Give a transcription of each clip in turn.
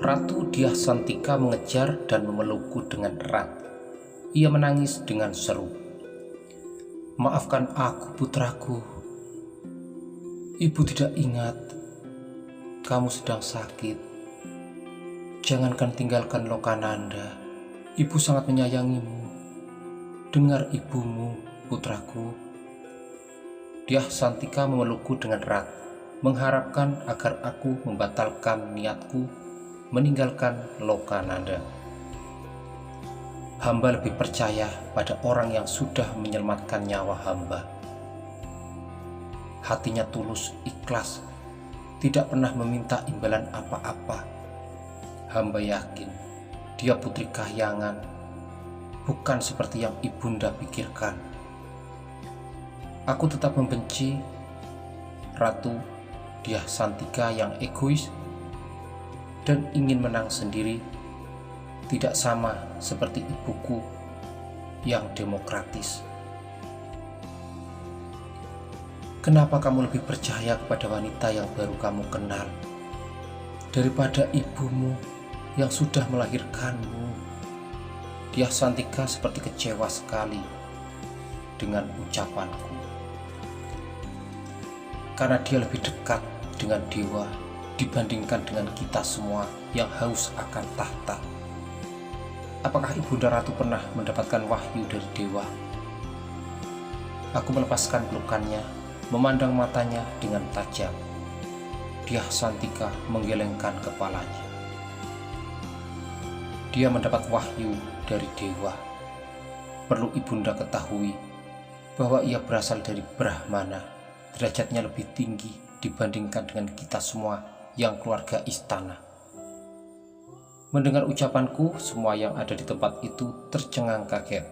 Ratu Dyah Santika mengejar dan memelukku dengan erat. Ia menangis dengan seru. "Maafkan aku, putraku. Ibu tidak ingat kamu sedang sakit. Jangankan tinggalkan Lokananda. Ibu sangat menyayangimu. Dengar ibumu, putraku." Dyah Santika memelukku dengan erat, mengharapkan agar aku membatalkan niatku meninggalkan Lokananda. Hamba lebih percaya pada orang yang sudah menyelamatkan nyawa hamba. Hatinya tulus, ikhlas, tidak pernah meminta imbalan apa-apa. Hamba yakin dia putri kahyangan, bukan seperti yang ibunda pikirkan. Aku tetap membenci Ratu Dyah Santika yang egois dan ingin menang sendiri, tidak sama seperti ibuku yang demokratis. Kenapa kamu lebih percaya kepada wanita yang baru kamu kenal daripada ibumu yang sudah melahirkanmu? Dyah Santika seperti kecewa sekali dengan ucapanku, karena dia lebih dekat dengan dewa dibandingkan dengan kita semua yang haus akan tahta. Apakah ibunda ratu pernah mendapatkan wahyu dari dewa? Aku melepaskan pelukannya, memandang matanya dengan tajam. Dyah Santika menggelengkan kepalanya. Dia mendapat wahyu dari dewa. Perlu ibunda ketahui bahwa ia berasal dari Brahmana. Derajatnya lebih tinggi dibandingkan dengan kita semua yang keluarga istana. Mendengar ucapanku, semua yang ada di tempat itu tercengang kaget.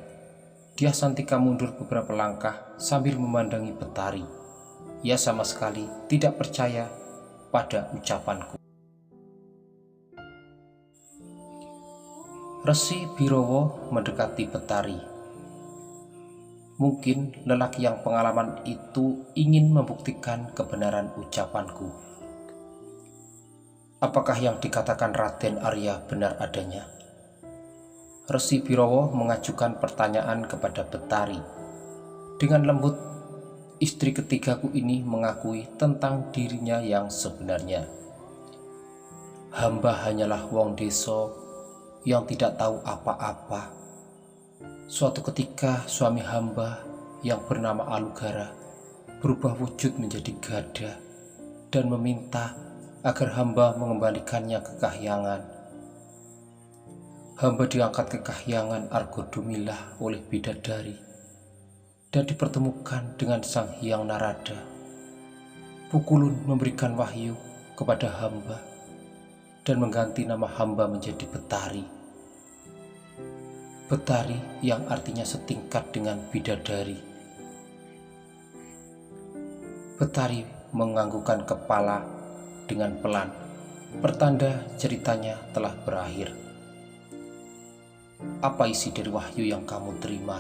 Dyah Santika mundur beberapa langkah sambil memandangi Betari. Ia sama sekali tidak percaya pada ucapanku. Resi Birowo mendekati Betari. Mungkin lelaki yang pengalaman itu ingin membuktikan kebenaran ucapanku. Apakah yang dikatakan Raden Arya benar adanya? Resi Birowo mengajukan pertanyaan kepada Betari. Dengan lembut, istri ketigaku ini mengakui tentang dirinya yang sebenarnya. Hamba hanyalah wong deso yang tidak tahu apa-apa. Suatu ketika suami hamba yang bernama Alugara berubah wujud menjadi gada dan meminta agar hamba mengembalikannya ke kahyangan. Hamba diangkat ke kahyangan Argodumilah oleh bidadari dan dipertemukan dengan Sang Hyang Narada. Pukulun memberikan wahyu kepada hamba dan mengganti nama hamba menjadi Betari. Betari yang artinya setingkat dengan bidadari. Betari menganggukkan kepala dengan pelan, pertanda ceritanya telah berakhir. Apa isi dari wahyu yang kamu terima?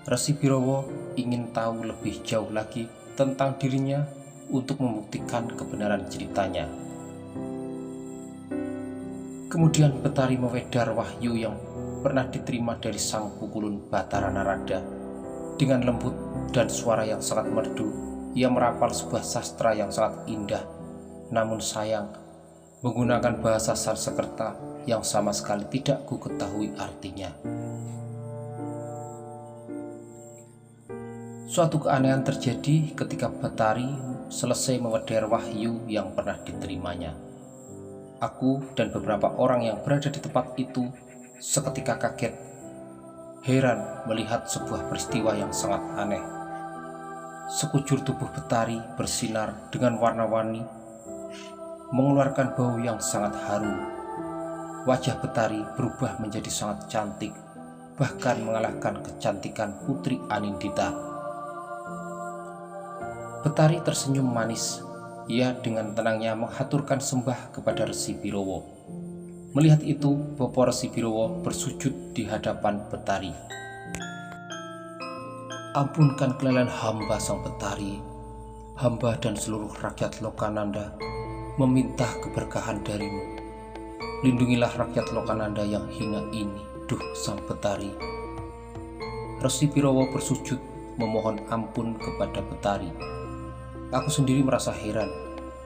Resi Birowo ingin tahu lebih jauh lagi tentang dirinya untuk membuktikan kebenaran ceritanya. Kemudian Betari mewedar wahyu yang pernah diterima dari sang pukulun Batara Narada. Dengan lembut dan suara yang sangat merdu, ia merapal sebuah sastra yang sangat indah, namun sayang menggunakan bahasa Sanskerta yang sama sekali tidak ku ketahui artinya. Suatu keanehan terjadi ketika Betari selesai mewedar wahyu yang pernah diterimanya. Aku dan beberapa orang yang berada di tempat itu seketika kaget, heran melihat sebuah peristiwa yang sangat aneh. Sekujur tubuh Betari bersinar dengan warna-warni, mengeluarkan bau yang sangat harum. Wajah Betari berubah menjadi sangat cantik, bahkan mengalahkan kecantikan Putri Anindita. Betari tersenyum manis. Ia dengan tenangnya menghaturkan sembah kepada Resi Birowo. Melihat itu, Bopo Resi Birowo bersujud di hadapan Betari. Ampunkan kelelahan hamba Sang Betari. Hamba dan seluruh rakyat Lokananda meminta keberkahan darimu Lindungilah rakyat Lokananda yang hina ini, duh Sang Betari. Resi Birowo bersujud memohon ampun kepada Betari. Aku sendiri merasa heran,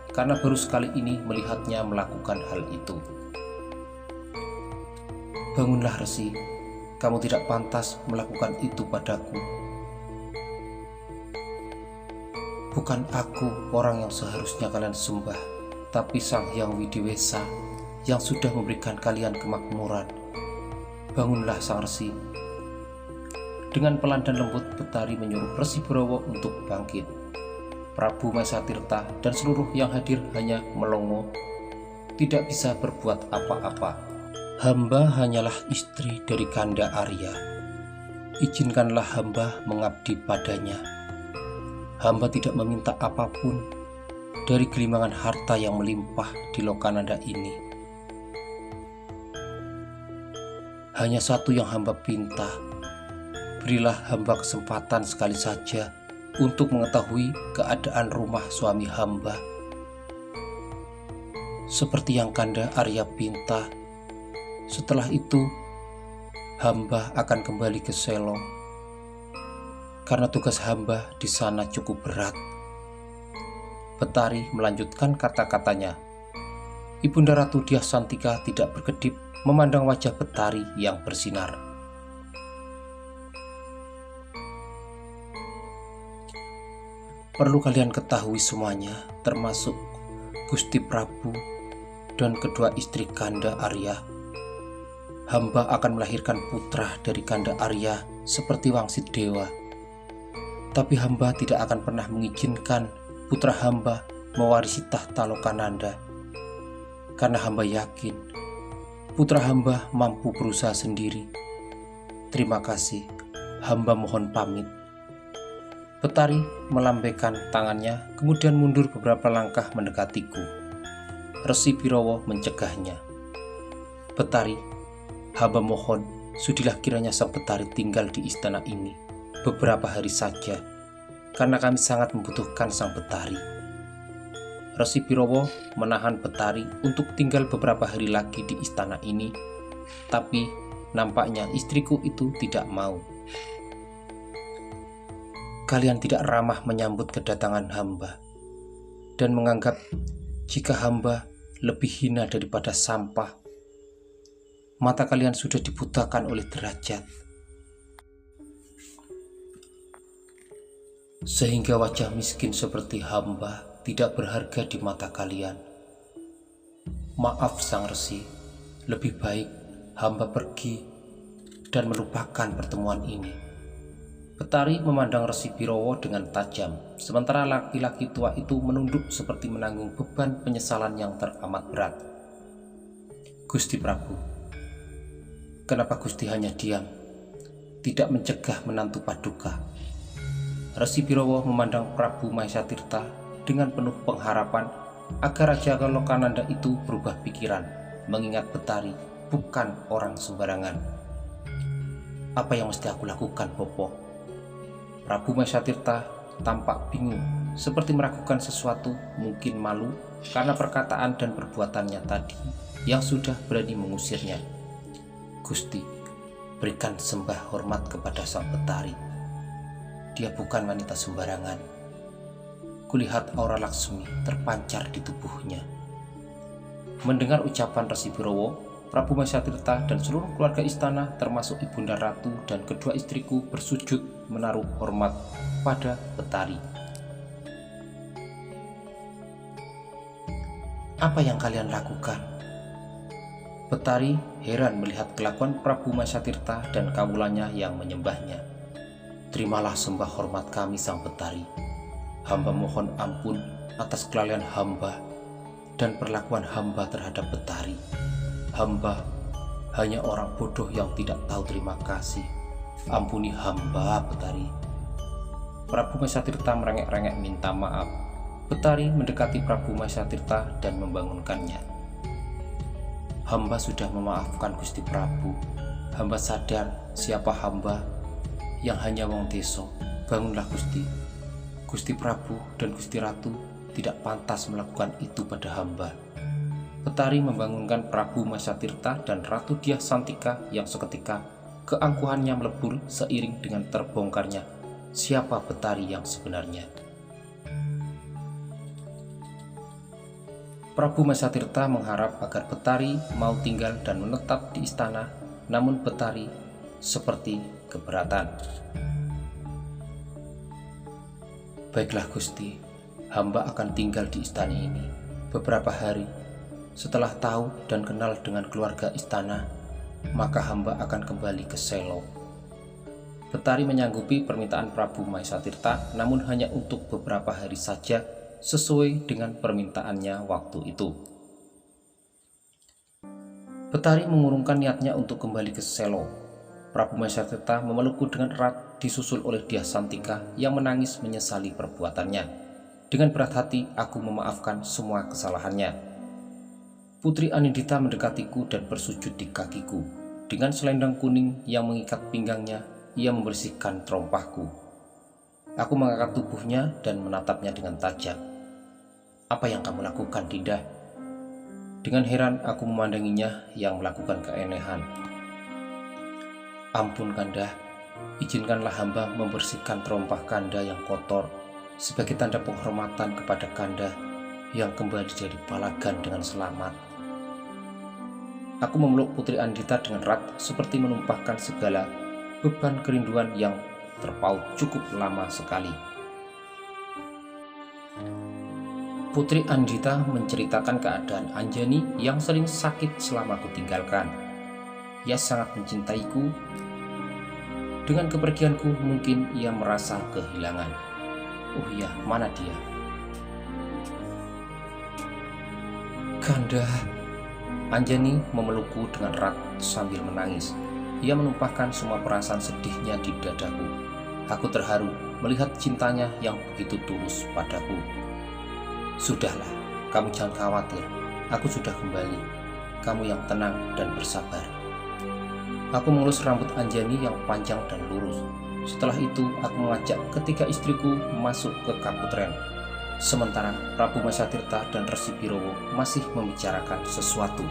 karena baru sekali ini melihatnya melakukan hal itu. Bangunlah Resi, kamu tidak pantas melakukan itu padaku. Bukan aku orang yang seharusnya kalian sembah, tapi Sang Hyang Widiwesa yang sudah memberikan kalian kemakmuran. Bangunlah Sang Resi. Dengan pelan dan lembut, Betari menyuruh Resi Birowo untuk bangkit. Prabu Maesatirta dan seluruh yang hadir hanya melongo, tidak bisa berbuat apa-apa. Hamba hanyalah istri dari Kanda Arya. Izinkanlah hamba mengabdi padanya. Hamba tidak meminta apapun dari gelimangan harta yang melimpah di Lokananda ini. Hanya satu yang hamba pinta, berilah hamba kesempatan sekali saja untuk mengetahui keadaan rumah suami hamba. Seperti yang Kanda Arya pinta, setelah itu hamba akan kembali ke Selo, karena tugas hamba di sana cukup berat. Betari melanjutkan kata-katanya. Ibunda Ratu Dyah Santika tidak berkedip memandang wajah Betari yang bersinar. Perlu kalian ketahui semuanya, termasuk Gusti Prabu dan kedua istri Kanda Arya. Hamba akan melahirkan putra dari Kanda Arya seperti wangsit dewa. Tapi hamba tidak akan pernah mengizinkan putra hamba mewarisi tahta Lokananda. Karena hamba yakin putra hamba mampu berusaha sendiri. Terima kasih, hamba mohon pamit. Betari melambaikan tangannya, kemudian mundur beberapa langkah mendekatiku. Resi Birowo mencegahnya. Betari, hamba mohon, sudilah kiranya Sang Betari tinggal di istana ini beberapa hari saja, karena kami sangat membutuhkan Sang Betari. Resi Birowo menahan Betari untuk tinggal beberapa hari lagi di istana ini, tapi nampaknya istriku itu tidak mau. Kalian tidak ramah menyambut kedatangan hamba dan menganggap jika hamba lebih hina daripada sampah. Mata kalian sudah dibutakan oleh derajat, sehingga wajah miskin seperti hamba tidak berharga di mata kalian. Maaf Sang Resi, lebih baik hamba pergi dan melupakan pertemuan ini. Betari memandang Resi Birowo dengan tajam, sementara laki-laki tua itu menunduk seperti menanggung beban penyesalan yang teramat berat. Gusti Prabu, kenapa Gusti hanya diam, tidak mencegah menantu Paduka? Resi Birowo memandang Prabu Maesatirta dengan penuh pengharapan agar Raja Lokananda itu berubah pikiran, mengingat Betari bukan orang sembarangan. Apa yang mesti aku lakukan, Bopo? Prabu Maesatirta tampak bingung, seperti meragukan sesuatu, mungkin malu karena perkataan dan perbuatannya tadi yang sudah berani mengusirnya. Gusti, berikan sembah hormat kepada Sang Betari. Dia bukan wanita sembarangan. Kulihat aura Laksmi terpancar di tubuhnya. Mendengar ucapan Resi Birowo, Prabu Maesatirta dan seluruh keluarga istana termasuk Ibunda Ratu dan kedua istriku bersujud menaruh hormat pada Betari. Apa yang kalian lakukan? Betari heran melihat kelakuan Prabu Maesatirta dan kawulanya yang menyembahnya. Terimalah sembah hormat kami Sang Betari. Hamba mohon ampun atas kelalaian hamba dan perlakuan hamba terhadap Betari. Hamba hanya orang bodoh yang tidak tahu terima kasih. Ampuni hamba, Betari. Prabu Maesatirta merengek-rengek minta maaf. Betari mendekati Prabu Maesatirta dan membangunkannya. Hamba sudah memaafkan Gusti Prabu. Hamba sadar siapa hamba yang hanya wong deso. Bangunlah Gusti. Gusti Prabu dan Gusti Ratu tidak pantas melakukan itu pada hamba. Betari membangunkan Prabu Masatirta dan Ratu Dyah Santika yang seketika keangkuhannya melebur seiring dengan terbongkarnya siapa Betari yang sebenarnya. Prabu Masatirta mengharap agar Betari mau tinggal dan menetap di istana, namun Betari seperti keberatan. "Baiklah Gusti, hamba akan tinggal di istana ini beberapa hari. Setelah tahu dan kenal dengan keluarga istana, maka hamba akan kembali ke Selo." Betari menyanggupi permintaan Prabu Masatirta, namun hanya untuk beberapa hari saja sesuai dengan permintaannya waktu itu. Betari mengurungkan niatnya untuk kembali ke Selo. Prabu Masatirta memelukku dengan erat, disusul oleh Dyah Santika yang menangis menyesali perbuatannya. Dengan berat hati aku memaafkan semua kesalahannya. Putri Anindita mendekatiku dan bersujud di kakiku. Dengan selendang kuning yang mengikat pinggangnya, ia membersihkan terompahku. Aku mengangkat tubuhnya dan menatapnya dengan tajam. "Apa yang kamu lakukan, Dinda?" Dengan heran aku memandanginya yang melakukan keanehan. "Ampun Kanda, izinkanlah hamba membersihkan terompah Kanda yang kotor sebagai tanda penghormatan kepada Kanda yang kembali dari Palagan dengan selamat." Aku memeluk Putri Anindita dengan erat seperti menumpahkan segala beban kerinduan yang terpaut cukup lama sekali. Putri Anindita menceritakan keadaan Anjani yang sering sakit selama kutinggalkan. Ia sangat mencintaiku. Dengan kepergianku mungkin ia merasa kehilangan. Oh iya, mana dia? "Kanda." Anjani memelukku dengan erat sambil menangis. Ia menumpahkan semua perasaan sedihnya di dadaku. Aku terharu melihat cintanya yang begitu tulus padaku. "Sudahlah, kamu jangan khawatir. Aku sudah kembali. Kamu yang tenang dan bersabar." Aku mengelus rambut Anjani yang panjang dan lurus. Setelah itu aku mengajak ketiga istriku masuk ke kaputren. Sementara Prabu Masatirta dan Resi Birowo masih membicarakan sesuatu.